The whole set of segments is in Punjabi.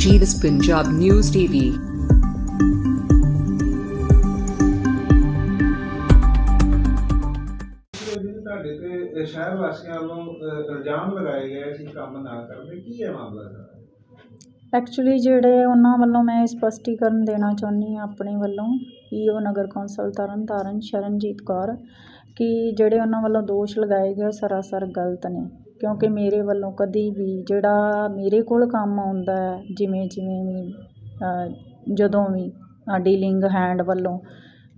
Jeeves Punjab News TV। ਤੁਹਾਡੇ ਤੇ ਸ਼ਹਿਰ ਵਾਸੀਆਂ ਵੱਲੋਂ ਇਲਜ਼ਾਮ ਲਗਾਏ ਗਏ ਸੀ ਕੰਮ ਨਾ ਕਰਦੇ, ਕੀ ਹੈ ਮਾਮਲਾ ਸਾਰਾ? ਐਕਚੁਅਲੀ ਜਿਹੜੇ ਉਹਨਾਂ ਵੱਲੋਂ ਮੈਂ ਸਪਸ਼ਟੀਕਰਨ ਦੇਣਾ ਚਾਹੁੰਦੀ ਹਾਂ ਆਪਣੇ ਵੱਲੋਂ ਈਓ ਨਗਰ ਕੌਂਸਲ ਤਰਨਤਾਰਨ ਸ਼ਰਨਜੀਤ ਕੌਰ ਕਿ ਜਿਹੜੇ ਉਹਨਾਂ ਵੱਲੋਂ ਦੋਸ਼ ਲਗਾਏ ਗਏ ਸਰਾਸਰ ਗਲਤ ਨੇ, ਕਿਉਂਕਿ ਮੇਰੇ ਵੱਲੋਂ ਕਦੀ ਵੀ ਜਿਹੜਾ ਮੇਰੇ ਕੋਲ ਕੰਮ ਆਉਂਦਾ ਹੈ ਜਿਵੇਂ ਵੀ ਜਦੋਂ ਵੀ ਡੀਲਿੰਗ ਹੈਂਡ ਵੱਲੋਂ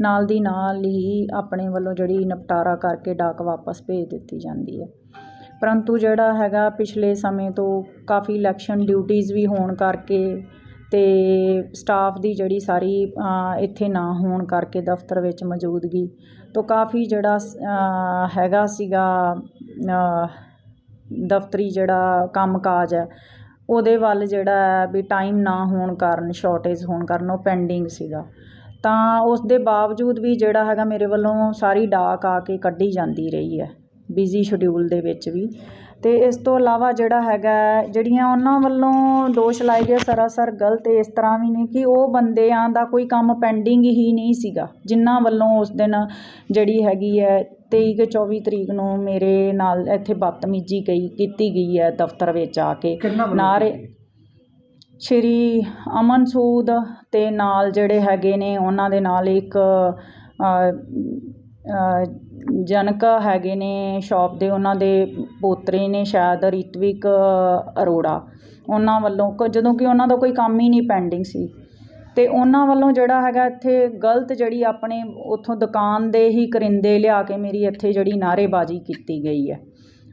ਨਾਲ ਦੀ ਨਾਲ ਹੀ ਆਪਣੇ ਵੱਲੋਂ ਜਿਹੜੀ ਨਿਪਟਾਰਾ ਕਰਕੇ ਡਾਕ ਵਾਪਸ ਭੇਜ ਦਿੱਤੀ ਜਾਂਦੀ ਹੈ। ਪਰੰਤੂ ਜਿਹੜਾ ਹੈਗਾ ਪਿਛਲੇ ਸਮੇਂ ਤੋਂ ਕਾਫੀ ਇਲੈਕਸ਼ਨ ਡਿਊਟੀਜ਼ ਵੀ ਹੋਣ ਕਰਕੇ ਅਤੇ ਸਟਾਫ ਦੀ ਜਿਹੜੀ ਸਾਰੀ ਇੱਥੇ ਨਾ ਹੋਣ ਕਰਕੇ ਦਫ਼ਤਰ ਵਿੱਚ ਮੌਜੂਦਗੀ ਤੋਂ ਕਾਫੀ ਜਿਹੜਾ ਹੈਗਾ ਸੀਗਾ ਦਫ਼ਤਰੀ ਜਿਹੜਾ ਕੰਮ ਕਾਜ ਹੈ ਉਹਦੇ ਵੱਲ ਜਿਹੜਾ ਵੀ ਟਾਈਮ ਨਾ ਹੋਣ ਕਾਰਨ ਸ਼ਾਰਟੇਜ ਹੋਣ ਕਾਰਨ ਉਹ ਪੈਂਡਿੰਗ ਸੀਗਾ। ਤਾਂ ਉਸ ਦੇ ਬਾਵਜੂਦ ਵੀ ਜਿਹੜਾ ਹੈਗਾ ਮੇਰੇ ਵੱਲੋਂ ਸਾਰੀ ਡਾਕ ਆ ਕੇ ਕੱਢੀ ਜਾਂਦੀ ਰਹੀ ਹੈ ਬਿਜ਼ੀ ਸ਼ਡਿਊਲ ਦੇ ਵਿੱਚ ਵੀ। ਅਤੇ ਇਸ ਤੋਂ ਇਲਾਵਾ ਜਿਹੜਾ ਹੈਗਾ ਜਿਹੜੀਆਂ ਉਹਨਾਂ ਵੱਲੋਂ ਦੋਸ਼ ਲਾਏ ਗਏ ਸਰਾਸਰ ਗਲਤ ਇਸ ਤਰ੍ਹਾਂ ਵੀ ਨੇ ਕਿ ਉਹ ਬੰਦਿਆਂ ਦਾ ਕੋਈ ਕੰਮ ਪੈਂਡਿੰਗ ਹੀ ਨਹੀਂ ਸੀਗਾ ਜਿਨ੍ਹਾਂ ਵੱਲੋਂ ਉਸ ਦਿਨ ਜਿਹੜੀ ਹੈਗੀ ਹੈ 23 ਕਿ 24 ਤਰੀਕ ਨੂੰ ਮੇਰੇ ਨਾਲ ਇੱਥੇ ਬਦਤਮੀਜ਼ੀ ਕੀਤੀ ਗਈ ਹੈ ਦਫ਼ਤਰ ਵਿੱਚ ਆ ਕੇ ਨਾਰੇ ਸ਼੍ਰੀ ਅਮਨ ਸੂਦ ਅਤੇ ਨਾਲ ਜਿਹੜੇ ਹੈਗੇ ਨੇ ਉਹਨਾਂ ਦੇ ਨਾਲ ਇੱਕ ਜਨਕ ਹੈਗੇ ਨੇ ਸ਼ੌਪ ਦੇ, ਉਹਨਾਂ ਦੇ ਪੋਤਰੇ ਨੇ ਸ਼ਾਇਦ ਰਿਤਵਿਕ ਅਰੋੜਾ, ਉਹਨਾਂ ਵੱਲੋਂ ਜਦੋਂ ਕਿ ਉਹਨਾਂ ਦਾ ਕੋਈ ਕੰਮ ਹੀ ਨਹੀਂ ਪੈਂਡਿੰਗ ਸੀ ਅਤੇ ਉਹਨਾਂ ਵੱਲੋਂ ਜਿਹੜਾ ਹੈਗਾ ਇੱਥੇ ਗਲਤ ਜਿਹੜੀ ਆਪਣੇ ਉੱਥੋਂ ਦੁਕਾਨ ਦੇ ਹੀ ਕਰਿੰਦੇ ਲਿਆ ਕੇ ਮੇਰੀ ਇੱਥੇ ਜਿਹੜੀ ਨਾਅਰੇਬਾਜ਼ੀ ਕੀਤੀ ਗਈ ਹੈ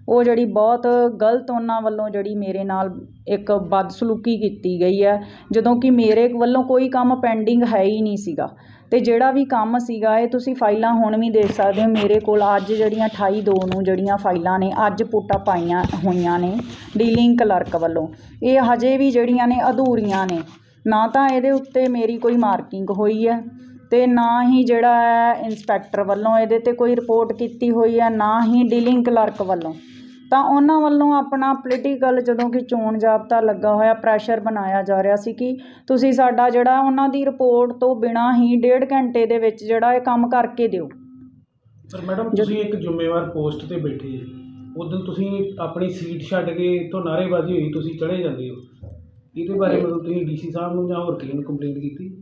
ਉਹ ਜਿਹੜੀ ਬਹੁਤ ਗਲਤ ਉਹਨਾਂ ਵੱਲੋਂ ਜਿਹੜੀ ਮੇਰੇ ਨਾਲ ਇੱਕ ਬਦਸਲੂਕੀ ਕੀਤੀ ਗਈ ਹੈ, ਜਦੋਂ ਕਿ ਮੇਰੇ ਵੱਲੋਂ ਕੋਈ ਕੰਮ ਪੈਂਡਿੰਗ ਹੈ ਹੀ ਨਹੀਂ ਸੀਗਾ। ਅਤੇ ਜਿਹੜਾ ਵੀ ਕੰਮ ਸੀਗਾ ਇਹ ਤੁਸੀਂ ਫਾਈਲਾਂ ਹੁਣ ਵੀ ਦੇਖ ਸਕਦੇ ਹੋ ਮੇਰੇ ਕੋਲ ਅੱਜ ਜਿਹੜੀਆਂ 28/2 ਨੂੰ ਜਿਹੜੀਆਂ ਫਾਈਲਾਂ ਨੇ ਅੱਜ ਪੁੱਟਾਂ ਪਾਈਆਂ ਹੋਈਆਂ ਨੇ ਡੀਲਿੰਗ ਕਲਰਕ ਵੱਲੋਂ, ਇਹ ਹਜੇ ਵੀ ਜਿਹੜੀਆਂ ਨੇ ਅਧੂਰੀਆਂ ਨੇ, ਨਾ ਤਾਂ ਇਹਦੇ ਉੱਤੇ ਮੇਰੀ ਕੋਈ ਮਾਰਕਿੰਗ ਹੋਈ ਹੈ ਅਤੇ ਨਾ ਹੀ ਜਿਹੜਾ ਹੈ ਇੰਸਪੈਕਟਰ ਵੱਲੋਂ ਇਹਦੇ 'ਤੇ ਕੋਈ ਰਿਪੋਰਟ ਕੀਤੀ ਹੋਈ ਹੈ, ਨਾ ਹੀ ਡੀਲਿੰਗ ਕਲਰਕ ਵੱਲੋਂ। ਤਾਂ ਉਹਨਾਂ ਵੱਲੋਂ ਆਪਣਾ ਪੋਲੀਟੀਕਲ ਜਦੋਂ ਕਿ ਚੋਣ ਜ਼ਾਬਤਾ ਲੱਗਾ ਹੋਇਆ ਪ੍ਰੈਸ਼ਰ ਬਣਾਇਆ ਜਾ ਰਿਹਾ ਸੀ ਕਿ ਤੁਸੀਂ ਸਾਡਾ ਜਿਹੜਾ ਉਹਨਾਂ ਦੀ ਰਿਪੋਰਟ ਤੋਂ ਬਿਨਾਂ ਹੀ 1.5 ਘੰਟੇ ਦੇ ਵਿੱਚ ਜਿਹੜਾ ਇਹ ਕੰਮ ਕਰਕੇ ਦਿਓ। ਪਰ ਮੈਡਮ ਤੁਸੀਂ ਇੱਕ ਜ਼ਿੰਮੇਵਾਰ ਪੋਸਟ 'ਤੇ ਬੈਠੇ ਜੀ, ਉਸ ਦਿਨ ਤੁਸੀਂ ਆਪਣੀ ਸੀਟ ਛੱਡ ਕੇ ਇੱਥੋਂ ਨਾਅਰੇਬਾਜ਼ੀ ਹੋਈ ਤੁਸੀਂ ਚਲੇ ਜਾਂਦੇ ਹੋ, ਇਹਦੇ ਬਾਰੇ ਮਤਲਬ ਤੁਸੀਂ ਡੀਸੀ ਸਾਹਿਬ ਨੂੰ ਜਾਂ ਹੋਰ ਕਿਸੇ ਨੂੰ ਕੰਪਲੇਂਟ ਕੀਤੀ?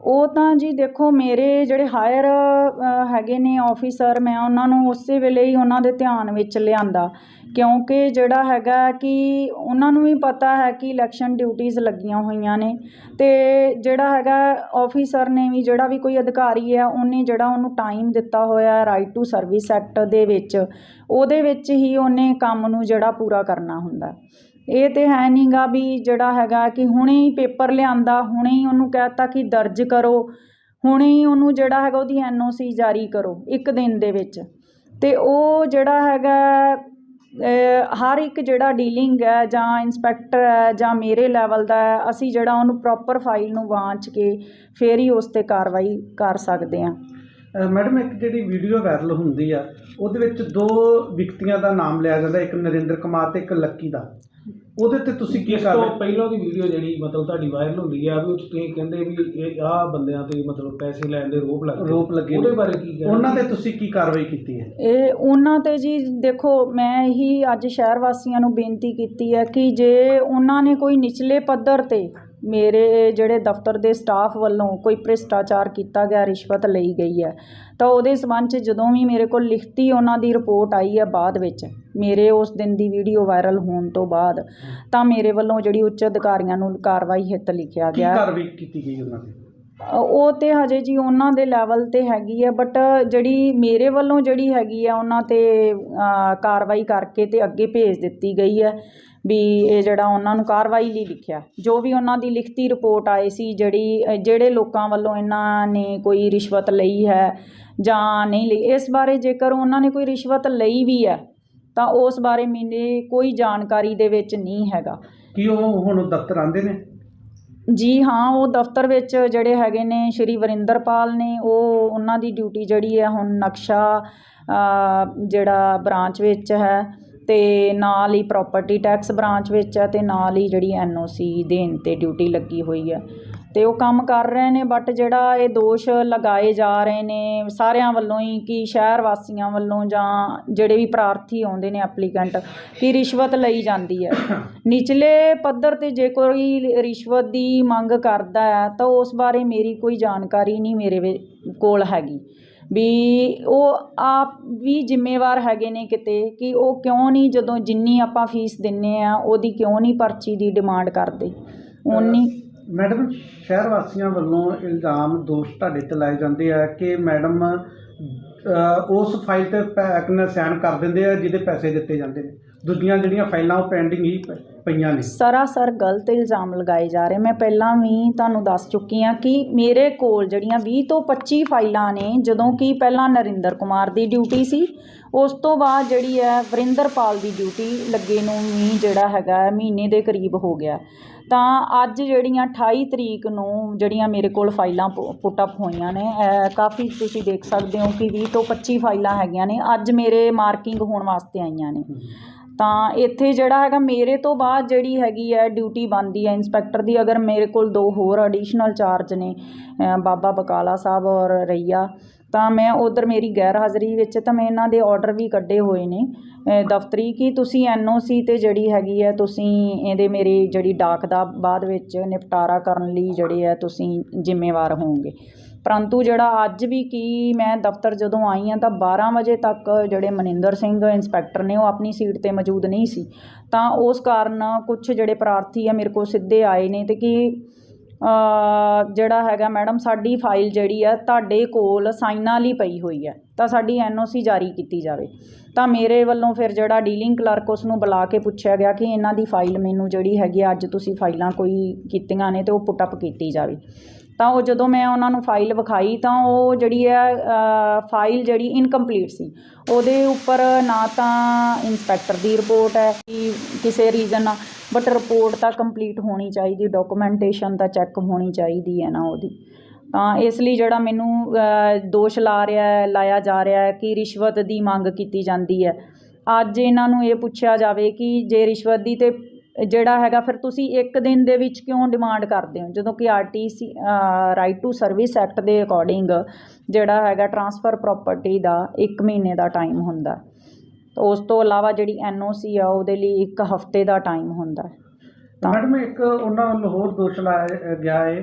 ਉਹ ਤਾਂ ਜੀ ਦੇਖੋ ਮੇਰੇ ਜਿਹੜੇ ਹਾਇਰ ਹੈਗੇ ਨੇ ਆਫਿਸਰ, ਮੈਂ ਉਹਨਾਂ ਨੂੰ ਉਸੇ ਵੇਲੇ ਹੀ ਉਹਨਾਂ ਦੇ ਧਿਆਨ ਵਿੱਚ ਲਿਆਂਦਾ, ਕਿਉਂਕਿ ਜਿਹੜਾ ਹੈਗਾ ਕਿ ਉਹਨਾਂ ਨੂੰ ਵੀ ਪਤਾ ਹੈ ਕਿ ਇਲੈਕਸ਼ਨ ਡਿਊਟੀਜ਼ ਲੱਗੀਆਂ ਹੋਈਆਂ ਨੇ ਅਤੇ ਜਿਹੜਾ ਹੈਗਾ ਆਫਿਸਰ ਨੇ ਵੀ ਜਿਹੜਾ ਵੀ ਕੋਈ ਅਧਿਕਾਰੀ ਹੈ ਉਹਨੇ ਜਿਹੜਾ ਉਹਨੂੰ ਟਾਈਮ ਦਿੱਤਾ ਹੋਇਆ ਰਾਈਟ ਟੂ ਸਰਵਿਸ ਐਕਟ ਦੇ ਵਿੱਚ, ਉਹਦੇ ਵਿੱਚ ਹੀ ਉਹਨੇ ਕੰਮ ਨੂੰ ਜਿਹੜਾ ਪੂਰਾ ਕਰਨਾ ਹੁੰਦਾ। ਇਹ ਤਾਂ ਹੈ ਨਹੀਂ ਗਾ ਵੀ ਜਿਹੜਾ ਹੈਗਾ ਕਿ ਹੁਣੇ ਹੀ ਪੇਪਰ ਲਿਆਂਦਾ, ਹੁਣੇ ਹੀ ਉਹਨੂੰ ਕਹਿ ਦਿੱਤਾ ਕਿ ਦਰਜ ਕਰੋ, ਹੁਣੇ ਹੀ ਉਹਨੂੰ ਜਿਹੜਾ ਹੈਗਾ ਉਹਦੀ NOC ਜਾਰੀ ਕਰੋ ਇੱਕ ਦਿਨ ਦੇ ਵਿੱਚ। ਅਤੇ ਉਹ ਜਿਹੜਾ ਹੈਗਾ ਹਰ ਇੱਕ ਜਿਹੜਾ ਡੀਲਿੰਗ ਹੈ ਜਾਂ ਇੰਸਪੈਕਟਰ ਹੈ ਜਾਂ ਮੇਰੇ ਲੈਵਲ ਦਾ ਹੈ, ਅਸੀਂ ਜਿਹੜਾ ਉਹਨੂੰ ਪ੍ਰੋਪਰ ਫਾਈਲ ਨੂੰ ਵਾਂਚ ਕੇ ਫਿਰ ਹੀ ਉਸ 'ਤੇ ਕਾਰਵਾਈ ਕਰ ਸਕਦੇ ਹਾਂ। ਮੈਡਮ ਇੱਕ ਜਿਹੜੀ ਵੀਡੀਓ ਵਾਇਰਲ ਹੁੰਦੀ ਆ ਉਹਦੇ ਵਿੱਚ 2 ਵਿਅਕਤੀਆਂ ਦਾ ਨਾਮ ਲਿਆ ਜਾਂਦਾ, ਇੱਕ ਨਰਿੰਦਰ ਕੁਮਾਰ ਅਤੇ ਇੱਕ ਲੱਕੀ ਦਾ, ਉਹਦੇ 'ਤੇ ਤੁਸੀਂ ਕੀ ਕਰ ਰਹੇ? ਪਹਿਲਾਂ ਦੀ ਵੀਡੀਓ ਜਿਹੜੀ ਮਤਲਬ ਤੁਹਾਡੀ ਵਾਇਰਲ ਹੁੰਦੀ ਆ ਵੀ ਉਹ 'ਚ ਤੁਸੀਂ ਕਹਿੰਦੇ ਵੀ ਇਹ ਆਹ ਬੰਦਿਆਂ 'ਤੇ ਮਤਲਬ ਪੈਸੇ ਲੈਣ ਦੇ ਰੋਪ ਲੱਗੇ, ਉਹਦੇ ਬਾਰੇ ਕੀ ਕਹਿੰਦੇ? ਉਹਨਾਂ 'ਤੇ ਤੁਸੀਂ ਕੀ ਕਾਰਵਾਈ ਕੀਤੀ ਹੈ? ਇਹ ਉਹਨਾਂ 'ਤੇ ਜੀ ਦੇਖੋ ਮੈਂ ਇਹੀ ਅੱਜ ਸ਼ਹਿਰ ਵਾਸੀਆਂ ਨੂੰ ਬੇਨਤੀ ਕੀਤੀ ਹੈ ਕਿ ਜੇ ਉਹਨਾਂ ਨੇ ਕੋਈ ਨਿਚਲੇ ਪੱਧਰ 'ਤੇ ਮੇਰੇ ਜਿਹੜੇ ਦਫ਼ਤਰ ਦੇ ਸਟਾਫ ਵੱਲੋਂ ਕੋਈ ਭ੍ਰਿਸ਼ਟਾਚਾਰ ਕੀਤਾ ਗਿਆ, ਰਿਸ਼ਵਤ ਲਈ ਗਈ ਹੈ, ਤਾਂ ਉਹਦੇ ਸੰਬੰਧ 'ਚ ਜਦੋਂ ਵੀ ਮੇਰੇ ਕੋਲ ਲਿਖਤੀ ਉਹਨਾਂ ਦੀ ਰਿਪੋਰਟ ਆਈ ਹੈ ਬਾਅਦ ਵਿੱਚ ਮੇਰੇ ਉਸ ਦਿਨ ਦੀ ਵੀਡੀਓ ਵਾਇਰਲ ਹੋਣ ਤੋਂ ਬਾਅਦ, ਤਾਂ ਮੇਰੇ ਵੱਲੋਂ ਜਿਹੜੀ ਉੱਚ ਅਧਿਕਾਰੀਆਂ ਨੂੰ ਕਾਰਵਾਈ ਹਿੱਤ ਲਿਖਿਆ ਗਿਆ। ਕਾਰਵਾਈ ਕੀਤੀ ਗਈ ਉਹਨਾਂ 'ਤੇ? ਉਹ ਤਾਂ ਹਜੇ ਜੀ ਉਹਨਾਂ ਦੇ ਲੈਵਲ 'ਤੇ ਹੈਗੀ ਹੈ, ਬਟ ਜਿਹੜੀ ਮੇਰੇ ਵੱਲੋਂ ਜਿਹੜੀ ਹੈਗੀ ਆ ਉਹਨਾਂ 'ਤੇ ਕਾਰਵਾਈ ਕਰਕੇ ਅਤੇ ਅੱਗੇ ਭੇਜ ਦਿੱਤੀ ਗਈ ਹੈ ਵੀ ਇਹ ਜਿਹੜਾ ਉਹਨਾਂ ਨੂੰ ਕਾਰਵਾਈ ਲਈ ਲਿਖਿਆ, ਜੋ ਵੀ ਉਹਨਾਂ ਦੀ ਲਿਖਤੀ ਰਿਪੋਰਟ ਆਈ ਸੀ ਜਿਹੜੇ ਲੋਕਾਂ ਵੱਲੋਂ ਇਹਨਾਂ ਨੇ ਕੋਈ ਰਿਸ਼ਵਤ ਲਈ ਹੈ ਜਾਂ ਨਹੀਂ ਲਈ, ਇਸ ਬਾਰੇ ਜੇਕਰ ਉਹਨਾਂ ਨੇ ਕੋਈ ਰਿਸ਼ਵਤ ਲਈ ਵੀ ਹੈ ਤਾਂ ਉਸ ਬਾਰੇ ਮੇਰੇ ਕੋਈ ਜਾਣਕਾਰੀ ਦੇ ਵਿੱਚ ਨਹੀਂ ਹੈਗਾ। ਕੀ ਉਹ ਹੁਣ ਦਫ਼ਤਰ ਆਉਂਦੇ ਨੇ? ਜੀ ਹਾਂ, ਉਹ ਦਫ਼ਤਰ ਵਿੱਚ ਜਿਹੜੇ ਹੈਗੇ ਨੇ ਸ਼੍ਰੀ ਵਰਿੰਦਰਪਾਲ ਨੇ, ਉਹਨਾਂ ਦੀ ਡਿਊਟੀ ਜਿਹੜੀ ਹੈ ਹੁਣ ਨਕਸ਼ਾ ਜਿਹੜਾ ਬ੍ਰਾਂਚ ਵਿੱਚ ਹੈ ਤੇ ਨਾਲ ਹੀ ਪ੍ਰੋਪਰਟੀ ਟੈਕਸ ਬ੍ਰਾਂਚ ਵਿੱਚ ਹੈ ਤੇ ਨਾਲ ਹੀ ਜਿਹੜੀ NOC ਦੇਣ 'ਤੇ ਡਿਊਟੀ ਲੱਗੀ ਹੋਈ ਹੈ ਤੇ ਉਹ ਕੰਮ ਕਰ ਰਹੇ ਨੇ। ਬਟ ਜਿਹੜਾ ਇਹ ਦੋਸ਼ ਲਗਾਏ ਜਾ ਰਹੇ ਨੇ ਸਾਰਿਆਂ ਵੱਲੋਂ ਹੀ ਕਿ ਸ਼ਹਿਰ ਵਾਸੀਆਂ ਵੱਲੋਂ ਜਾਂ ਜਿਹੜੇ ਵੀ ਪ੍ਰਾਰਥੀ ਆਉਂਦੇ ਨੇ ਐਪਲੀਕੈਂਟ ਕਿ ਰਿਸ਼ਵਤ ਲਈ ਜਾਂਦੀ ਹੈ। ਨਿਚਲੇ ਪੱਧਰ 'ਤੇ ਜੇ ਕੋਈ ਰਿਸ਼ਵਤ ਦੀ ਮੰਗ ਕਰਦਾ ਹੈ ਤਾਂ ਉਸ ਬਾਰੇ ਮੇਰੀ ਕੋਈ ਜਾਣਕਾਰੀ ਨਹੀਂ ਮੇਰੇ ਕੋਲ ਹੈਗੀ ਵੀ ਉਹ ਆਪ ਵੀ ਜ਼ਿੰਮੇਵਾਰ ਹੈਗੇ ਨੇ ਕਿਤੇ ਕਿ ਉਹ ਕਿਉਂ ਨਹੀਂ ਜਦੋਂ ਜਿੰਨੀ ਆਪਾਂ ਫੀਸ ਦਿੰਦੇ ਆ ਉਹਦੀ ਕਿਉਂ ਨਹੀਂ ਪਰਚੀ ਦੀ ਡਿਮਾਂਡ ਕਰਦੇ ਉਨੀ। ਮੈਡਮ, ਸ਼ਹਿਰ ਵਾਸੀਆਂ ਵੱਲੋਂ ਇਲਜ਼ਾਮ ਦੋਸ਼ ਤੁਹਾਡੇ 'ਤੇ ਲਾਏ ਜਾਂਦੇ ਆ ਕਿ ਮੈਡਮ ਉਸ ਫਾਈਲ 'ਤੇ ਸਾਈਨ ਕਰ ਦਿੰਦੇ ਆ ਜਿਹਦੇ ਪੈਸੇ ਦਿੱਤੇ ਜਾਂਦੇ ਨੇ, ਦੂਜੀਆਂ ਜਿਹੜੀਆਂ ਫਾਈਲਾਂ ਉਹ ਪੈਂਡਿੰਗ ਹੀ ਪਈਆਂ ਨੇ। ਸਰਾਸਰ ਗਲਤ ਇਲਜ਼ਾਮ ਲਗਾਏ ਜਾ ਰਹੇ। ਮੈਂ ਪਹਿਲਾਂ ਵੀ ਤੁਹਾਨੂੰ ਦੱਸ ਚੁੱਕੀ ਹਾਂ ਕਿ ਮੇਰੇ ਕੋਲ ਜਿਹੜੀਆਂ 20 ਤੋਂ 25 ਫਾਈਲਾਂ ਨੇ, ਜਦੋਂ ਕਿ ਪਹਿਲਾਂ ਨਰਿੰਦਰ ਕੁਮਾਰ ਦੀ ਡਿਊਟੀ ਸੀ, ਉਸ ਤੋਂ ਬਾਅਦ ਜਿਹੜੀ ਹੈ ਵਰਿੰਦਰਪਾਲ ਦੀ ਡਿਊਟੀ ਲੱਗੇ ਨੂੰ ਵੀ ਜਿਹੜਾ ਹੈਗਾ ਮਹੀਨੇ ਦੇ ਕਰੀਬ ਹੋ ਗਿਆ। ਤਾਂ ਅੱਜ ਜਿਹੜੀਆਂ 28 ਤਰੀਕ ਨੂੰ ਜਿਹੜੀਆਂ ਮੇਰੇ ਕੋਲ ਫਾਈਲਾਂ ਪੁੱਟ ਅਪ ਹੋਈਆਂ ਨੇ, ਕਾਫੀ ਤੁਸੀਂ ਦੇਖ ਸਕਦੇ ਹੋ ਕਿ 20 ਤੋਂ 25 ਫਾਈਲਾਂ ਹੈਗੀਆਂ ਨੇ, ਅੱਜ ਮੇਰੇ ਮਾਰਕਿੰਗ ਹੋਣ ਵਾਸਤੇ ਆਈਆਂ ਨੇ। ਤਾਂ ਇੱਥੇ ਜਿਹੜਾ ਹੈਗਾ ਮੇਰੇ ਤੋਂ ਬਾਅਦ ਜਿਹੜੀ ਹੈਗੀ ਹੈ ਡਿਊਟੀ ਬਣਦੀ ਹੈ ਇੰਸਪੈਕਟਰ ਦੀ। ਅਗਰ ਮੇਰੇ ਕੋਲ 2 ਹੋਰ ਐਡੀਸ਼ਨਲ ਚਾਰਜ ਨੇ, ਬਾਬਾ ਬਕਾਲਾ ਸਾਹਿਬ ਔਰ ਰਈਆ, ਤਾਂ ਮੈਂ ਉਧਰ ਮੇਰੀ ਗੈਰ ਹਾਜ਼ਰੀ ਵਿੱਚ ਤਾਂ ਮੈਂ ਇਹਨਾਂ ਦੇ ਆਰਡਰ ਵੀ ਕੱਢੇ ਹੋਏ ਨੇ ਦਫ਼ਤਰੀ ਕਿ ਤੁਸੀਂ NOC 'ਤੇ ਜਿਹੜੀ ਹੈਗੀ ਹੈ ਤੁਸੀਂ ਇਹਦੇ ਮੇਰੀ ਜਿਹੜੀ ਡਾਕ ਦਾ ਬਾਅਦ ਵਿੱਚ ਨਿਪਟਾਰਾ ਕਰਨ ਲਈ ਜਿਹੜੇ ਹੈ ਤੁਸੀਂ ਜ਼ਿੰਮੇਵਾਰ ਹੋਵੋਗੇ। ਪਰੰਤੂ ਜਿਹੜਾ ਅੱਜ ਵੀ ਕੀ ਮੈਂ ਦਫ਼ਤਰ ਜਦੋਂ ਆਈ ਹਾਂ ਤਾਂ 12 ਵਜੇ ਤੱਕ ਜਿਹੜੇ ਮਨਿੰਦਰ ਸਿੰਘ ਇੰਸਪੈਕਟਰ ਨੇ ਉਹ ਆਪਣੀ ਸੀਟ 'ਤੇ ਮੌਜੂਦ ਨਹੀਂ ਸੀ। ਤਾਂ ਉਸ ਕਾਰਨ ਕੁਛ ਜਿਹੜੇ ਪ੍ਰਾਰਥੀ ਆ ਮੇਰੇ ਕੋਲ ਸਿੱਧੇ ਆਏ ਨੇ ਤੇ ਕਿ ਜਿਹੜਾ ਹੈਗਾ ਮੈਡਮ ਸਾਡੀ ਫਾਈਲ ਜਿਹੜੀ ਹੈ ਤੁਹਾਡੇ ਕੋਲ ਸਾਈਨਾਂ ਲਈ ਪਈ ਹੋਈ ਹੈ ਤਾਂ ਸਾਡੀ NOC ਜਾਰੀ ਕੀਤੀ ਜਾਵੇ। ਤਾਂ ਮੇਰੇ ਵੱਲੋਂ ਫਿਰ ਜਿਹੜਾ ਡੀਲਿੰਗ ਕਲਰਕ ਉਸ ਨੂੰ ਬੁਲਾ ਕੇ ਪੁੱਛਿਆ ਗਿਆ ਕਿ ਇਹਨਾਂ ਦੀ ਫਾਈਲ ਮੈਨੂੰ ਜਿਹੜੀ ਹੈਗੀ ਅੱਜ ਤੁਸੀਂ ਫਾਈਲਾਂ ਕੋਈ ਕੀਤੀਆਂ ਨੇ ਅਤੇ ਉਹ ਪੁੱਟ ਅਪ ਕੀਤੀ ਜਾਵੇ। ਤਾਂ ਉਹ ਜਦੋਂ ਮੈਂ ਉਹਨਾਂ ਨੂੰ ਫਾਈਲ ਵਿਖਾਈ ਤਾਂ ਉਹ ਜਿਹੜੀ ਹੈ ਫਾਈਲ ਜਿਹੜੀ ਇਨਕੰਪਲੀਟ ਸੀ। ਉਹਦੇ ਉੱਪਰ ਨਾ ਤਾਂ ਇੰਸਪੈਕਟਰ ਦੀ ਰਿਪੋਰਟ ਹੈ ਕਿ ਕਿਸੇ ਰੀਜ਼ਨ ਨਾਲ, ਬਟ ਰਿਪੋਰਟ ਤਾਂ ਕੰਪਲੀਟ ਹੋਣੀ ਚਾਹੀਦੀ, ਡਾਕੂਮੈਂਟੇਸ਼ਨ ਤਾਂ ਚੈੱਕ ਹੋਣੀ ਚਾਹੀਦੀ ਹੈ ਨਾ ਉਹਦੀ। ਤਾਂ ਇਸ ਲਈ ਜਿਹੜਾ ਮੈਨੂੰ ਦੋਸ਼ ਲਾਇਆ ਜਾ ਰਿਹਾ ਹੈ ਕਿ ਰਿਸ਼ਵਤ ਦੀ ਮੰਗ ਕੀਤੀ ਜਾਂਦੀ ਹੈ। ਅੱਜ ਇਹਨਾਂ ਨੂੰ ਇਹ ਪੁੱਛਿਆ ਜਾਵੇ ਕਿ ਜੇ ਰਿਸ਼ਵਤ ਦੀ ਤੇ ਜਿਹੜਾ ਹੈਗਾ ਫਿਰ ਤੁਸੀਂ ਇੱਕ ਦਿਨ ਦੇ ਵਿੱਚ ਕਿਉਂ ਡਿਮਾਂਡ ਕਰਦੇ ਹੋ, ਜਦੋਂ ਕਿ RTC right to service act ਦੇ ਅਕੋਰਡਿੰਗ ਜਿਹੜਾ ਹੈਗਾ ਟਰਾਂਸਫਰ ਪ੍ਰਾਪਰਟੀ ਦਾ 1 ਮਹੀਨੇ ਦਾ ਟਾਈਮ ਹੁੰਦਾ। ਉਸ ਤੋਂ ਇਲਾਵਾ ਜਿਹੜੀ NOC ਆ ਉਹਦੇ ਲਈ 1 ਹਫ਼ਤੇ ਦਾ ਟਾਈਮ ਹੁੰਦਾ। ਮੈਡਮ, ਇੱਕ ਉਹਨਾਂ ਵੱਲੋਂ ਹੋਰ ਦੋਸ਼ ਲਾਇਆ ਗਿਆ ਹੈ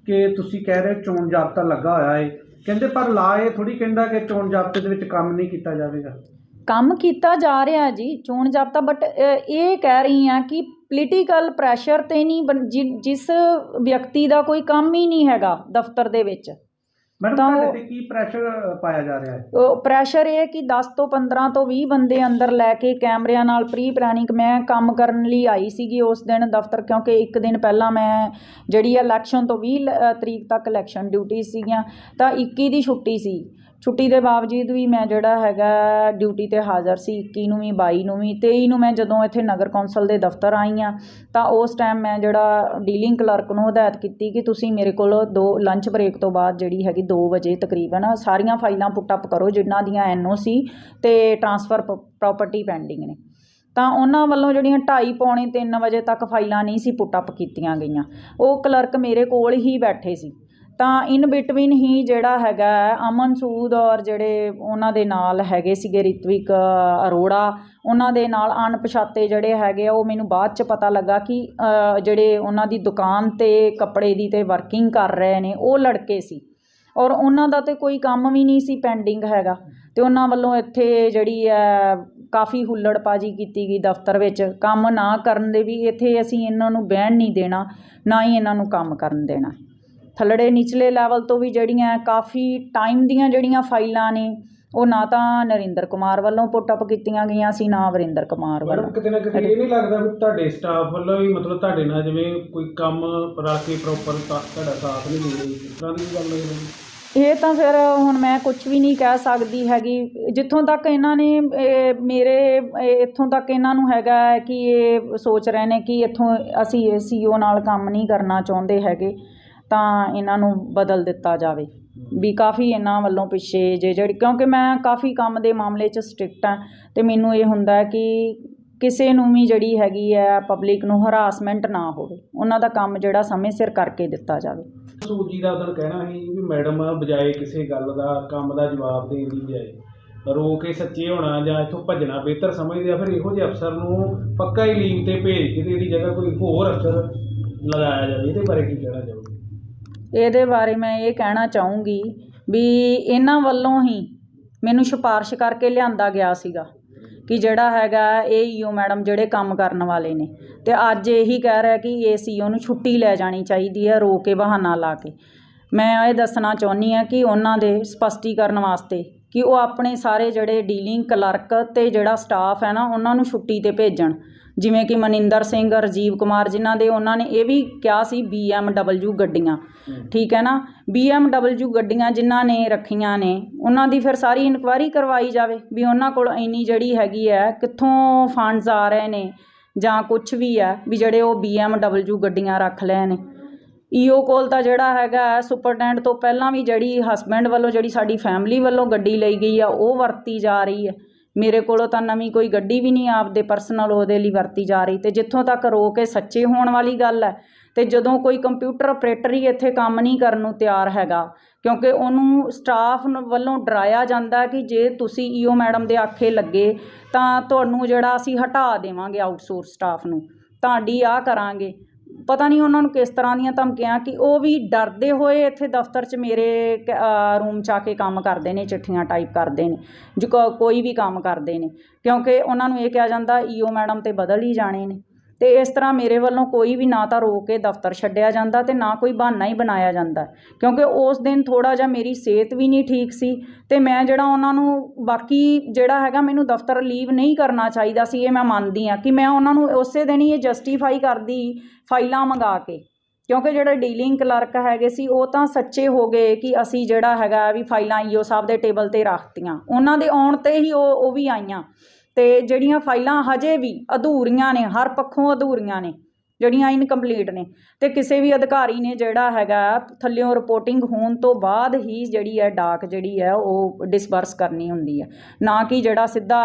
ਕਿ ਤੁਸੀਂ ਕਹਿ ਰਹੇ ਚੋਣ ਜ਼ਾਬਤਾ ਲੱਗਾ ਹੋਇਆ ਹੈ, ਕਹਿੰਦੇ ਪਰ ਲਾ ਇਹ ਥੋੜ੍ਹੀ ਕਹਿੰਦਾ ਕਿ ਚੋਣ ਜ਼ਾਬਤੇ ਦੇ ਵਿੱਚ ਕੰਮ ਨਹੀਂ ਕੀਤਾ ਜਾਵੇਗਾ। ਕੰਮ ਕੀਤਾ ਜਾ ਰਿਹਾ ਜੀ ਚੋਣ ਜ਼ਾਬਤਾ, ਬਟ ਇਹ ਕਹਿ ਰਹੀ ਹਾਂ ਕਿ ਪੋਲੀਟੀਕਲ ਪ੍ਰੈਸ਼ਰ 'ਤੇ ਨਹੀਂ, ਜਿਸ ਵਿਅਕਤੀ ਦਾ ਕੋਈ ਕੰਮ ਹੀ ਨਹੀਂ ਹੈਗਾ ਦਫ਼ਤਰ ਦੇ ਵਿੱਚ। ਮੈਡਮ, ਤੁਹਾਡੇ 'ਤੇ ਕੀ ਪ੍ਰੈਸ਼ਰ ਪਾਇਆ ਜਾ ਰਿਹਾ ਹੈ? ਪ੍ਰੈਸ਼ਰ ਇਹ ਕਿ 10 ਤੋਂ 15 ਤੋਂ 20 ਬੰਦੇ ਅੰਦਰ ਲੈ ਕੇ ਕੈਮਰਿਆਂ ਨਾਲ ਪ੍ਰੀ ਪਲੈਨਿੰਗ ਮੈਂ ਕੰਮ ਕਰਨ ਲਈ ਆਈ ਸੀਗੀ ਉਸ ਦਿਨ ਦਫ਼ਤਰ, ਕਿਉਂਕਿ 1 ਦਿਨ ਪਹਿਲਾਂ ਮੈਂ ਜਿਹੜੀ ਇਲੈਕਸ਼ਨ ਤੋਂ 20 ਤਰੀਕ ਤੱਕ ਇਲੈਕਸ਼ਨ ਡਿਊਟੀ ਸੀਗੀਆਂ ਤਾਂ 21 ਦੀ ਛੁੱਟੀ ਸੀ। ਛੁੱਟੀ ਦੇ ਬਾਵਜੂਦ ਵੀ ਮੈਂ ਜਿਹੜਾ ਹੈਗਾ ਡਿਊਟੀ 'ਤੇ ਹਾਜ਼ਰ ਸੀ 21 ਨੂੰ ਵੀ, 22 ਨੂੰ ਵੀ, 23 ਨੂੰ ਮੈਂ ਜਦੋਂ ਇੱਥੇ ਨਗਰ ਕੌਂਸਲ ਦੇ ਦਫ਼ਤਰ ਆਈ ਹਾਂ ਤਾਂ ਉਸ ਟਾਈਮ ਮੈਂ ਜਿਹੜਾ ਡੀਲਿੰਗ ਕਲਰਕ ਨੂੰ ਹਦਾਇਤ ਕੀਤੀ ਕਿ ਤੁਸੀਂ ਮੇਰੇ ਕੋਲ ਲੰਚ ਬ੍ਰੇਕ ਤੋਂ ਬਾਅਦ ਜਿਹੜੀ ਹੈਗੀ 2 ਵਜੇ ਤਕਰੀਬਨ ਸਾਰੀਆਂ ਫਾਈਲਾਂ ਪੁੱਟ ਅਪ ਕਰੋ ਜਿਨ੍ਹਾਂ ਦੀਆਂ NOC ਅਤੇ ਟਰਾਂਸਫਰ ਪ੍ਰਾਪਰਟੀ ਪੈਂਡਿੰਗ ਨੇ। ਤਾਂ ਉਹਨਾਂ ਵੱਲੋਂ ਜਿਹੜੀਆਂ 2:30 ਪੌਣੇ 3 ਵਜੇ ਤੱਕ ਫਾਈਲਾਂ ਨਹੀਂ ਸੀ ਪੁੱਟ ਅਪ ਕੀਤੀਆਂ ਗਈਆਂ। ਉਹ ਕਲਰਕ ਮੇਰੇ ਕੋਲ ਹੀ ਬੈਠੇ ਸੀ। ਤਾਂ ਇਨ ਬਿਟਵੀਨ ਹੀ ਜਿਹੜਾ ਹੈਗਾ ਅਮਨ ਸੂਦ ਔਰ ਜਿਹੜੇ ਉਹਨਾਂ ਦੇ ਨਾਲ ਹੈਗੇ ਸੀਗੇ ਰਿਤਵਿਕ ਅਰੋੜਾ, ਉਹਨਾਂ ਦੇ ਨਾਲ ਅਣਪਛਾਤੇ ਜਿਹੜੇ ਹੈਗੇ ਆ ਉਹ ਮੈਨੂੰ ਬਾਅਦ 'ਚ ਪਤਾ ਲੱਗਾ ਕਿ ਜਿਹੜੇ ਉਹਨਾਂ ਦੀ ਦੁਕਾਨ 'ਤੇ ਕੱਪੜੇ ਦੀ 'ਤੇ ਵਰਕਿੰਗ ਕਰ ਰਹੇ ਨੇ ਉਹ ਲੜਕੇ ਸੀ ਔਰ ਉਹਨਾਂ ਦਾ ਤਾਂ ਕੋਈ ਕੰਮ ਵੀ ਨਹੀਂ ਸੀ ਪੈਂਡਿੰਗ ਹੈਗਾ। ਅਤੇ ਉਹਨਾਂ ਵੱਲੋਂ ਇੱਥੇ ਜਿਹੜੀ ਹੈ ਕਾਫੀ ਹੁੱਲੜਬਾਜ਼ੀ ਕੀਤੀ ਗਈ ਦਫ਼ਤਰ ਵਿੱਚ, ਕੰਮ ਨਾ ਕਰਨ ਦੇ ਵੀ ਇੱਥੇ ਅਸੀਂ ਇਹਨਾਂ ਨੂੰ ਬਹਿਣ ਨਹੀਂ ਦੇਣਾ, ਨਾ ਹੀ ਇਹਨਾਂ ਨੂੰ ਕੰਮ ਕਰਨ ਦੇਣਾ। ਥੱਲੜੇ ਨਿਚਲੇ ਲੈਵਲ ਤੋਂ ਵੀ ਜਿਹੜੀਆਂ ਕਾਫੀ ਟਾਈਮ ਦੀਆਂ ਜਿਹੜੀਆਂ ਫਾਈਲਾਂ ਨੇ ਉਹ ਨਾ ਤਾਂ ਨਰਿੰਦਰ ਕੁਮਾਰ ਵੱਲੋਂ ਪੁੱਟ ਅਪ ਕੀਤੀਆਂ ਗਈਆਂ ਸੀ ਨਾ ਵਰਿੰਦਰ ਕੁਮਾਰ ਵੱਲੋਂ। ਕਿਤੇ ਨਾ ਕਿਤੇ ਇਹ ਨਹੀਂ ਲੱਗਦਾ ਵੀ ਤੁਹਾਡੇ ਸਟਾਫ ਵੱਲੋਂ ਵੀ ਮਤਲਬ ਤੁਹਾਡੇ ਨਾਲ ਜਿਵੇਂ ਕੋਈ ਕੰਮ ਰਲ ਕੇ ਪ੍ਰੋਪਰ ਤੁਹਾਡਾ ਸਾਥ ਨਹੀਂ ਦੇ ਰਹੀ, ਇਸ ਤਰ੍ਹਾਂ ਦੀ ਗੱਲ ਹੋਈ? ਇਹ ਤਾਂ ਫਿਰ ਹੁਣ ਮੈਂ ਕੁਛ ਵੀ ਨਹੀਂ ਕਹਿ ਸਕਦੀ ਹੈਗੀ। ਜਿੱਥੋਂ ਤੱਕ ਇਹਨਾਂ ਨੇ ਇੱਥੋਂ ਤੱਕ ਇਹਨਾਂ ਨੂੰ ਹੈਗਾ ਕਿ ਇਹ ਸੋਚ ਰਹੇ ਨੇ ਕਿ ਇੱਥੋਂ ਅਸੀਂ CO ਨਾਲ ਕੰਮ ਨਹੀਂ ਕਰਨਾ ਚਾਹੁੰਦੇ ਹੈਗੇ। ਤਾਂ ਇਹਨਾਂ ਨੂੰ ਬਦਲ ਦਿੱਤਾ ਜਾਵੇ ਵੀ ਕਾਫੀ ਇਹਨਾਂ ਵੱਲੋਂ ਪਿੱਛੇ ਜਿਹੜੀ ਕਿਉਂਕਿ ਮੈਂ ਕਾਫੀ ਕੰਮ ਦੇ ਮਾਮਲੇ 'ਚ ਸਟ੍ਰਿਕਟ ਹਾਂ ਅਤੇ ਮੈਨੂੰ ਇਹ ਹੁੰਦਾ ਕਿ ਕਿਸੇ ਨੂੰ ਵੀ ਜਿਹੜੀ ਹੈਗੀ ਹੈ ਪਬਲਿਕ ਨੂੰ ਹਰਾਸਮੈਂਟ ਨਾ ਹੋਵੇ, ਉਹਨਾਂ ਦਾ ਕੰਮ ਜਿਹੜਾ ਸਮੇਂ ਸਿਰ ਕਰਕੇ ਦਿੱਤਾ ਜਾਵੇ। ਸੂਟ ਜੀ ਦਾ ਉਦੋਂ ਕਹਿਣਾ ਸੀ ਵੀ ਮੈਡਮ ਬਜਾਏ ਕਿਸੇ ਗੱਲ ਦਾ ਕੰਮ ਦਾ ਜਵਾਬ ਦੇਣ ਦੀ ਬਜਾਏ ਰੋ ਕੇ ਸੱਚੇ ਹੋਣਾ ਜਾਂ ਇੱਥੋਂ ਭੱਜਣਾ ਬਿਹਤਰ ਸਮਝਦੇ ਆ, ਫਿਰ ਇਹੋ ਜਿਹੇ ਅਫਸਰ ਨੂੰ ਪੱਕਾ ਹੀ ਲੀਵ 'ਤੇ ਭੇਜ ਕੇ ਤੇ ਇਹਦੀ ਜਗ੍ਹਾ ਕੋਈ ਹੋਰ ਅਫਸਰ ਲਗਾਇਆ ਜਾਵੇ। ਇਹਦੇ ਬਾਰੇ ਕੀ ਕਹਿਣਾ ਚਾਹੋਗੇ? ਇਹਦੇ ਬਾਰੇ ਮੈਂ ਇਹ ਕਹਿਣਾ ਚਾਹੂੰਗੀ ਵੀ ਇਹਨਾਂ ਵੱਲੋਂ ਹੀ ਮੈਨੂੰ ਸਿਫਾਰਿਸ਼ ਕਰਕੇ ਲਿਆਂਦਾ ਗਿਆ ਸੀਗਾ ਕਿ ਜਿਹੜਾ ਹੈਗਾ ਇਹ ਈਓ ਮੈਡਮ ਜਿਹੜੇ ਕੰਮ ਕਰਨ ਵਾਲੇ ਨੇ, ਅਤੇ ਅੱਜ ਇਹੀ ਕਹਿ ਰਿਹਾ ਕਿ ਇਸ ਈਓ ਨੂੰ ਛੁੱਟੀ ਲੈ ਜਾਣੀ ਚਾਹੀਦੀ ਹੈ ਰੋ ਕੇ ਬਹਾਨਾ ਲਾ ਕੇ। ਮੈਂ ਇਹ ਦੱਸਣਾ ਚਾਹੁੰਦੀ ਹਾਂ ਕਿ ਉਹਨਾਂ ਦੇ ਸਪਸ਼ਟੀਕਰਨ ਵਾਸਤੇ ਕਿ ਉਹ ਆਪਣੇ ਸਾਰੇ ਜਿਹੜੇ ਡੀਲਿੰਗ ਕਲਰਕ ਅਤੇ ਜਿਹੜਾ ਸਟਾਫ ਹੈ ਨਾ ਉਹਨਾਂ ਨੂੰ ਛੁੱਟੀ 'ਤੇ ਭੇਜਣ, ਜਿਵੇਂ ਕਿ ਮਨਿੰਦਰ ਸਿੰਘ, ਰਾਜੀਵ ਕੁਮਾਰ, ਜਿਨ੍ਹਾਂ ਦੇ ਉਹਨਾਂ ਨੇ ਇਹ ਵੀ ਕਿਹਾ ਸੀ BMW ਗੱਡੀਆਂ, ਠੀਕ ਹੈ ਨਾ, BMW ਗੱਡੀਆਂ ਜਿਨ੍ਹਾਂ ਨੇ ਰੱਖੀਆਂ ਨੇ ਉਹਨਾਂ ਦੀ ਫਿਰ ਸਾਰੀ ਇਨਕੁਆਇਰੀ ਕਰਵਾਈ ਜਾਵੇ ਵੀ ਉਹਨਾਂ ਕੋਲ ਇੰਨੀ ਜਿਹੜੀ ਹੈਗੀ ਹੈ ਕਿੱਥੋਂ ਫੰਡਸ ਆ ਰਹੇ ਨੇ ਜਾਂ ਕੁਛ ਵੀ ਹੈ ਵੀ ਜਿਹੜੇ ਉਹ BMW ਗੱਡੀਆਂ ਰੱਖ ਲਏ ਨੇ। ਈਓ ਕੋਲ ਤਾਂ ਜਿਹੜਾ ਹੈਗਾ ਸੁਪਰਡੈਂਟ ਤੋਂ ਪਹਿਲਾਂ ਵੀ ਜਿਹੜੀ ਹਸਬੈਂਡ ਵੱਲੋਂ ਜਿਹੜੀ ਸਾਡੀ ਫੈਮਿਲੀ ਵੱਲੋਂ ਗੱਡੀ ਲਈ ਗਈ ਆ ਉਹ ਵਰਤੀ ਜਾ ਰਹੀ ਹੈ। ਮੇਰੇ ਕੋਲੋਂ ਤਾਂ ਨਵੀਂ ਕੋਈ ਗੱਡੀ ਵੀ ਨਹੀਂ ਆਪਦੇ ਪਰਸਨਲ ਉਹਦੇ ਲਈ ਵਰਤੀ ਜਾ ਰਹੀ। ਅਤੇ ਜਿੱਥੋਂ ਤੱਕ ਰੋ ਕੇ ਸੱਚੇ ਹੋਣ ਵਾਲੀ ਗੱਲ ਹੈ, ਅਤੇ ਜਦੋਂ ਕੋਈ ਕੰਪਿਊਟਰ ਆਪਰੇਟਰ ਹੀ ਇੱਥੇ ਕੰਮ ਨਹੀਂ ਕਰਨ ਨੂੰ ਤਿਆਰ ਹੈਗਾ ਕਿਉਂਕਿ ਉਹਨੂੰ ਸਟਾਫ ਵੱਲੋਂ ਡਰਾਇਆ ਜਾਂਦਾ ਕਿ ਜੇ ਤੁਸੀਂ ਈਓ ਮੈਡਮ ਦੇ ਆਖੇ ਲੱਗੇ ਤਾਂ ਤੁਹਾਨੂੰ ਜਿਹੜਾ ਅਸੀਂ ਹਟਾ ਦੇਵਾਂਗੇ ਆਊਟਸੋਰਸ ਸਟਾਫ ਨੂੰ, ਤੁਹਾਡੀ ਆਹ ਕਰਾਂਗੇ। ਪਤਾ ਨਹੀਂ ਉਹਨਾਂ ਨੂੰ ਕਿਸ ਤਰ੍ਹਾਂ ਦੀਆਂ ਧਮਕੀਆਂ ਕਿ ਉਹ ਵੀ ਡਰਦੇ ਹੋਏ ਇੱਥੇ ਦਫ਼ਤਰ 'ਚ ਮੇਰੇ ਰੂਮ 'ਚ ਆ ਕੇ ਕੰਮ ਕਰਦੇ ਨੇ, ਚਿੱਠੀਆਂ ਟਾਈਪ ਕਰਦੇ ਨੇ, ਜੋ ਕੋਈ ਵੀ ਕੰਮ ਕਰਦੇ ਨੇ, ਕਿਉਂਕਿ ਉਹਨਾਂ ਨੂੰ ਇਹ ਕਿਹਾ ਜਾਂਦਾ ਈਓ ਮੈਡਮ 'ਤੇ ਬਦਲ ਹੀ ਜਾਣੇ ਨੇ। ਅਤੇ ਇਸ ਤਰ੍ਹਾਂ ਮੇਰੇ ਵੱਲੋਂ ਕੋਈ ਵੀ ਨਾ ਤਾਂ ਰੋ ਕੇ ਦਫ਼ਤਰ ਛੱਡਿਆ ਜਾਂਦਾ ਅਤੇ ਨਾ ਕੋਈ ਬਹਾਨਾ ਹੀ ਬਣਾਇਆ ਜਾਂਦਾ, ਕਿਉਂਕਿ ਉਸ ਦਿਨ ਥੋੜ੍ਹਾ ਜਿਹਾ ਮੇਰੀ ਸਿਹਤ ਵੀ ਨਹੀਂ ਠੀਕ ਸੀ ਅਤੇ ਮੈਂ ਜਿਹੜਾ ਉਹਨਾਂ ਨੂੰ ਬਾਕੀ ਜਿਹੜਾ ਹੈਗਾ ਮੈਨੂੰ ਦਫ਼ਤਰ ਲੀਵ ਨਹੀਂ ਕਰਨਾ ਚਾਹੀਦਾ ਸੀ। ਇਹ ਮੈਂ ਮੰਨਦੀ ਹਾਂ ਕਿ ਮੈਂ ਉਹਨਾਂ ਨੂੰ ਉਸੇ ਦਿਨ ਹੀ ਇਹ ਜਸਟੀਫਾਈ ਕਰਦੀ ਫਾਈਲਾਂ ਮੰਗਾ ਕੇ, ਕਿਉਂਕਿ ਜਿਹੜੇ ਡੀਲਿੰਗ ਕਲਰਕ ਹੈਗੇ ਸੀ ਉਹ ਤਾਂ ਸੱਚੇ ਹੋ ਗਏ ਕਿ ਅਸੀਂ ਜਿਹੜਾ ਹੈਗਾ ਵੀ ਫਾਈਲਾਂ ਈਓ ਸਾਹਿਬ ਦੇ ਟੇਬਲ 'ਤੇ ਰੱਖਤੀਆਂ, ਉਹਨਾਂ ਦੇ ਆਉਣ 'ਤੇ ਹੀ ਉਹ ਵੀ ਆਈਆਂ। ਅਤੇ ਜਿਹੜੀਆਂ ਫਾਈਲਾਂ ਹਜੇ ਵੀ ਅਧੂਰੀਆਂ ਨੇ, ਹਰ ਪੱਖੋਂ ਅਧੂਰੀਆਂ ਨੇ, ਜਿਹੜੀਆਂ ਇਨਕੰਪਲੀਟ ਨੇ, ਅਤੇ ਕਿਸੇ ਵੀ ਅਧਿਕਾਰੀ ਨੇ ਜਿਹੜਾ ਹੈਗਾ ਥੱਲਿਓਂ ਰਿਪੋਰਟਿੰਗ ਹੋਣ ਤੋਂ ਬਾਅਦ ਹੀ ਜਿਹੜੀ ਹੈ ਡਾਕ ਜਿਹੜੀ ਹੈ ਉਹ ਡਿਸਬਰਸ ਕਰਨੀ ਹੁੰਦੀ ਹੈ, ਨਾ ਕਿ ਜਿਹੜਾ ਸਿੱਧਾ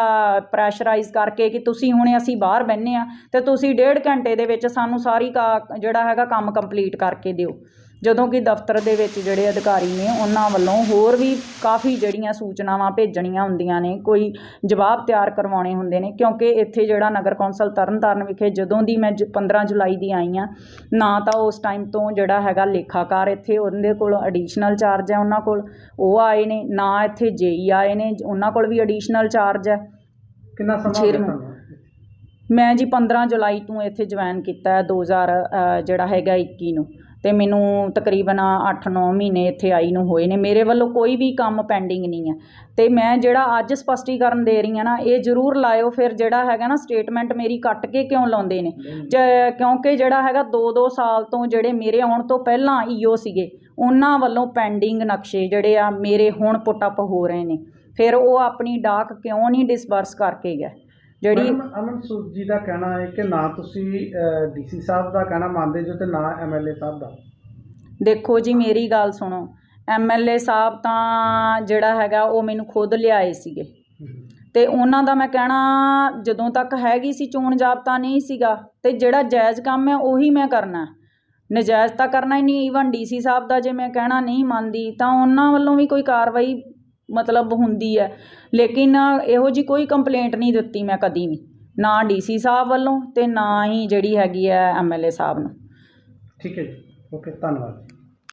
ਪ੍ਰੈਸ਼ਰਾਈਜ਼ ਕਰਕੇ ਕਿ ਤੁਸੀਂ ਹੁਣ ਅਸੀਂ ਬਾਹਰ ਬਹਿੰਦੇ ਹਾਂ ਅਤੇ ਤੁਸੀਂ 1.5 ਘੰਟੇ ਦੇ ਵਿੱਚ ਸਾਨੂੰ ਸਾਰੀ ਜਿਹੜਾ ਹੈਗਾ ਕੰਮ ਕੰਪਲੀਟ ਕਰਕੇ ਦਿਓ। ਜਦੋਂ ਕਿ ਦਫ਼ਤਰ ਦੇ ਵਿੱਚ ਜਿਹੜੇ ਅਧਿਕਾਰੀ ਨੇ ਉਹਨਾਂ ਵੱਲੋਂ ਹੋਰ ਵੀ ਕਾਫੀ ਜਿਹੜੀਆਂ ਸੂਚਨਾਵਾਂ ਭੇਜਣੀਆਂ ਹੁੰਦੀਆਂ ਨੇ, ਕੋਈ ਜਵਾਬ ਤਿਆਰ ਕਰਵਾਉਣੇ ਹੁੰਦੇ ਨੇ, ਕਿਉਂਕਿ ਇੱਥੇ ਜਿਹੜਾ ਨਗਰ ਕੌਂਸਲ ਤਰਨਤਾਰਨ ਵਿਖੇ ਜਦੋਂ ਦੀ ਮੈਂ 15 ਜੁਲਾਈ ਦੀ ਆਈ ਹਾਂ, ਨਾ ਤਾਂ ਉਸ ਟਾਈਮ ਤੋਂ ਜਿਹੜਾ ਹੈਗਾ ਲੇਖਾਕਾਰ ਇੱਥੇ ਉਹਦੇ ਕੋਲ ਐਡੀਸ਼ਨਲ ਚਾਰਜ ਹੈ, ਉਹਨਾਂ ਕੋਲ ਉਹ ਆਏ ਨੇ, ਨਾ ਇੱਥੇ ਜੇਈ ਆਏ ਨੇ, ਉਹਨਾਂ ਕੋਲ ਵੀ ਐਡੀਸ਼ਨਲ ਚਾਰਜ ਹੈ। ਕਿੰਨਾ ਸਮਾਂ ਹੋ ਗਿਆ? ਮੈਂ ਜੀ 15 ਜੁਲਾਈ ਤੋਂ ਇੱਥੇ ਜੁਆਇਨ ਕੀਤਾ 2000 ਜਿਹੜਾ ਹੈਗਾ 21 ਨੂੰ, ਅਤੇ ਮੈਨੂੰ ਤਕਰੀਬਨ 8-9 ਮਹੀਨੇ ਇੱਥੇ ਆਈ ਨੂੰ ਹੋਏ ਨੇ। ਮੇਰੇ ਵੱਲੋਂ ਕੋਈ ਵੀ ਕੰਮ ਪੈਂਡਿੰਗ ਨਹੀਂ ਹੈ, ਅਤੇ ਮੈਂ ਜਿਹੜਾ ਅੱਜ ਸਪਸ਼ਟੀਕਰਨ ਦੇ ਰਹੀ ਹਾਂ ਨਾ ਇਹ ਜ਼ਰੂਰ ਲਾਇਓ। ਫਿਰ ਜਿਹੜਾ ਹੈਗਾ ਨਾ ਸਟੇਟਮੈਂਟ ਮੇਰੀ ਕੱਟ ਕੇ ਕਿਉਂ ਲਾਉਂਦੇ ਨੇ, ਕਿਉਂਕਿ ਜਿਹੜਾ ਹੈਗਾ 2-2 ਸਾਲ ਤੋਂ ਜਿਹੜੇ ਮੇਰੇ ਆਉਣ ਤੋਂ ਪਹਿਲਾਂ ਈਓ ਸੀਗੇ ਉਹਨਾਂ ਵੱਲੋਂ ਪੈਂਡਿੰਗ ਨਕਸ਼ੇ ਜਿਹੜੇ ਆ ਮੇਰੇ ਹੁਣ ਪੁੱਟ ਅਪ ਹੋ ਰਹੇ ਨੇ, ਫਿਰ ਉਹ ਆਪਣੀ ਡਾਕ ਕਿਉਂ ਨਹੀਂ ਡਿਸਬਰਸ ਕਰਕੇ ਗਏ। ਜਿਹੜੀ ਅਮਨ ਸੂਦ ਜੀ ਦਾ ਕਹਿਣਾ ਹੈ ਕਿ ਨਾ ਤੁਸੀਂ ਡੀਸੀ ਸਾਹਿਬ ਦਾ ਕਹਿਣਾ ਮੰਨਦੇ ਜੋ ਅਤੇ ਨਾ ਐਮਐਲਏ ਸਾਹਿਬ ਦਾ। ਦੇਖੋ ਜੀ ਮੇਰੀ ਗੱਲ ਸੁਣੋ, ਐਮਐਲਏ ਸਾਹਿਬ ਤਾਂ ਜਿਹੜਾ ਹੈਗਾ ਉਹ ਮੈਨੂੰ ਖੁਦ ਲਿਆਏ ਸੀਗੇ, ਅਤੇ ਉਹਨਾਂ ਦਾ ਮੈਂ ਕਹਿਣਾ ਜਦੋਂ ਤੱਕ ਹੈਗੀ ਸੀ ਚੋਣ ਜਾਬਤਾ ਨਹੀਂ ਸੀਗਾ, ਅਤੇ ਜਿਹੜਾ ਜਾਇਜ਼ ਕੰਮ ਹੈ ਉਹੀ ਮੈਂ ਕਰਨਾ, ਨਜਾਇਜ਼ ਤਾਂ ਕਰਨਾ ਹੀ ਨਹੀਂ। ਈਵਨ ਡੀਸੀ ਸਾਹਿਬ ਦਾ ਜੇ ਮੈਂ ਕਹਿਣਾ ਨਹੀਂ ਮੰਨਦੀ ਤਾਂ ਉਹਨਾਂ ਵੱਲੋਂ ਵੀ ਕੋਈ ਕਾਰਵਾਈ ਮਤਲਬ ਹੁੰਦੀ ਹੈ, ਲੇਕਿਨ ਇਹੋ ਜਿਹੀ ਕੋਈ ਕੰਪਲੇਂਟ ਨਹੀਂ ਦਿੱਤੀ ਮੈਂ ਕਦੀ ਵੀ, ਨਾ ਡੀਸੀ ਸਾਹਿਬ ਵੱਲੋਂ ਅਤੇ ਨਾ ਹੀ ਜਿਹੜੀ ਹੈਗੀ ਹੈ ਐਮਐਲਏ ਸਾਹਿਬ ਨੂੰ। ਠੀਕ ਹੈ ਜੀ, ਓਕੇ, ਧੰਨਵਾਦ।